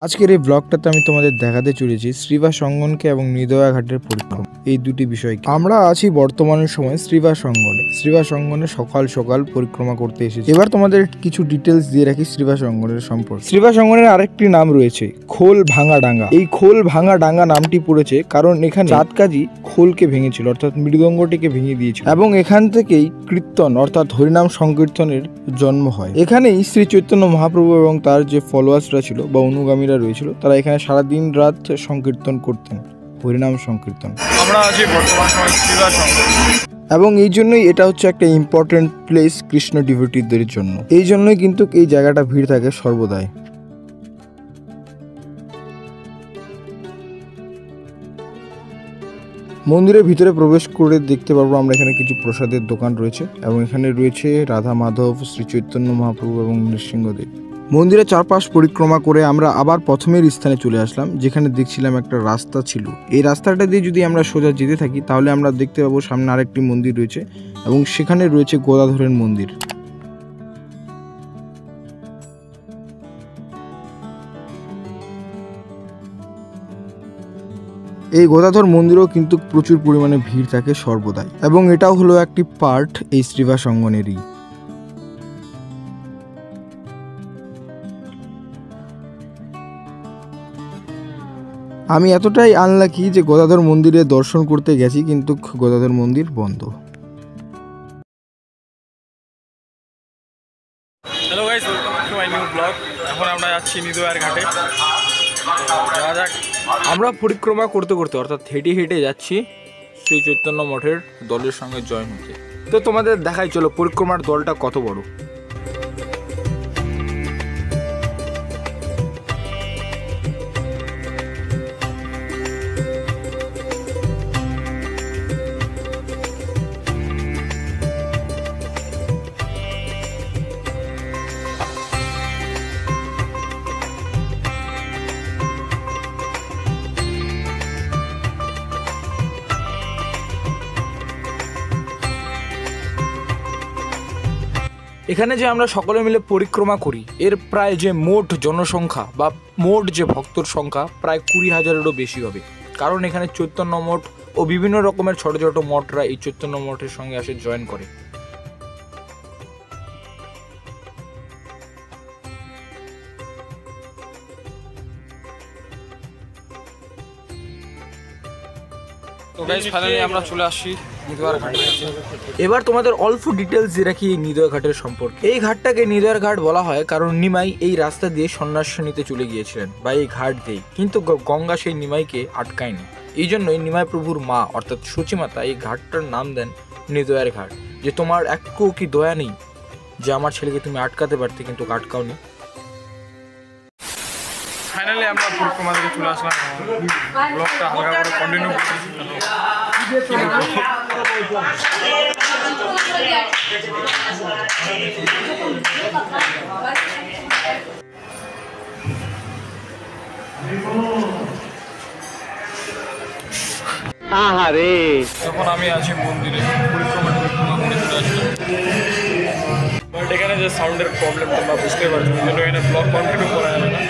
আজকের এই ব্লগটাতে আমি তোমাদের দেখাতে চলেছি শ্রীবাস অঙ্গনকে এবং নিদয়া ঘাটের পরিক্রমা, এই দুটি বিষয়কে। আমরা আছি বর্তমানের সময় শ্রীবাস অঙ্গনে। শ্রীবাস অঙ্গনে সকাল সকাল পরিক্রমা করতে এসেছি। এবার তোমাদের কিছু ডিটেলস দিয়ে রাখি শ্রীবাস অঙ্গনের সম্পর্কে। শ্রীবাস অঙ্গনের আরেকটি নাম রয়েছে খোল ভাঙা ডাঙ্গা। এই খোল ভাঙা ডাঙ্গা নামটি পড়েছে কারণ এখানে চাঁদকাজি খোলকে ভেঙেছিল, অর্থাৎ মৃদঙ্গটিকে ভেঙে দিয়েছিল, এবং এখান থেকেই কীর্তন অর্থাৎ হরিনাম সংকীর্তনের জন্ম হয়। এখানেই শ্রী চৈতন্য মহাপ্রভু এবং তার যে ফলোয়ার্সরা ছিল বা অনুগামীরা রয়েছিল, তারা এখানে সারাদিন রাত সংকীর্তন করতেন, হরিনাম সংকীর্তন। আমরা আছি বর্তমান সময় শ্রীবাস অঙ্গন, এবং এই জন্যই এটা হচ্ছে একটা ইম্পর্টেন্ট প্লেস কৃষ্ণ ডিভোটিদের জন্য। এই জন্যই কিন্তু এই জায়গাটা ভিড় থাকে সর্বদাই। মন্দিরের ভিতরে প্রবেশ করে দেখতে পারবো আমরা এখানে কিছু প্রসাদের দোকান রয়েছে, এবং এখানে রয়েছে রাধা মাধব, শ্রী চৈতন্য মহাপ্রভু এবং নৃসিংহদেব। মন্দিরের চারপাশ পরিক্রমা করে আমরা আবার প্রথমের স্থানে চলে আসলাম, যেখানে দেখছিলাম একটা রাস্তা ছিল। এই রাস্তাটা দিয়ে যদি আমরা সোজা যেতে থাকি তাহলে আমরা দেখতে পাবো সামনে আরেকটি মন্দির রয়েছে, এবং সেখানে রয়েছে গদাধরের মন্দির। এই গদাধর মন্দিরেও কিন্তু প্রচুর পরিমাণে ভিড় থাকে সর্বদাই, এবং এটাও হলো একটি পার্ট এই শ্রীবাস অঙ্গনেরই। আমি এতটাই আনলাকি যে গদাধর মন্দিরে দর্শন করতে গেছি, কিন্তু গদাধর মন্দির বন্ধ। Hello guys, welcome to my new blog. এখন আমরা যাচ্ছি নিদয়ার ঘাটে। যাওয়া যাক। আমরা পরিক্রমা করতে করতে অর্থাৎ হেঁটে হেঁটে যাচ্ছি শ্রী চৈতন্য মঠের দলের সঙ্গে জয়েন হতে। তো তোমাদের দেখাই চলো পরিক্রমার দলটা কত বড়। এখানে যে আমরা সকলে মিলে পরিক্রমা করি, এর প্রায় যে মোট জনসংখ্যা বা মোট যে ভক্তর সংখ্যা প্রায় 20,000-এরও বেশি হবে। কারণ এখানে চৈতন্য মঠ ও বিভিন্ন রকমের ছোট ছোট মঠরা এই চৈতন্য মঠের সঙ্গে আসে জয়েন করে। তো গাইস, ফাইনালি আমরা চলে আসছি নিদয়ার ঘাটে। এবার তোমাদের অল্প ডিটেলস দিয়ে রাখি এই নিদয়া ঘাটের সম্পর্কে। এই ঘাটটাকে নিদয়ার ঘাট বলা হয় কারণ নিমাই এই রাস্তা দিয়ে সন্ন্যাস নিতে চলে গিয়েছিলেন বা এই ঘাট দিয়ে, কিন্তু গঙ্গা সেই নিমাইকে আটকায়নি। এই জন্যই নিমাই প্রভুর মা অর্থাৎ সচিমাতা এই ঘাটটার নাম দেন নিদয়ার ঘাট, যে তোমার একটু কি দয়া নেই যে আমার ছেলেকে তুমি আটকাতে পারতে কিন্তু আটকাওনি। ফাইনালি আমরা পরিক্রমা থেকে চলে আসলাম। ব্লগটা হালকা করে কন্টিনিউ করতেছি। যখন আমি আছি মন্দিরে পরিক্রমা করে চলে আসলাম, বাট এখানে যে সাউন্ডের প্রবলেম তোমরা বুঝতে পারছো, এই জন্য এখানে ব্লগ কন্টিনিউ করা যাবে না।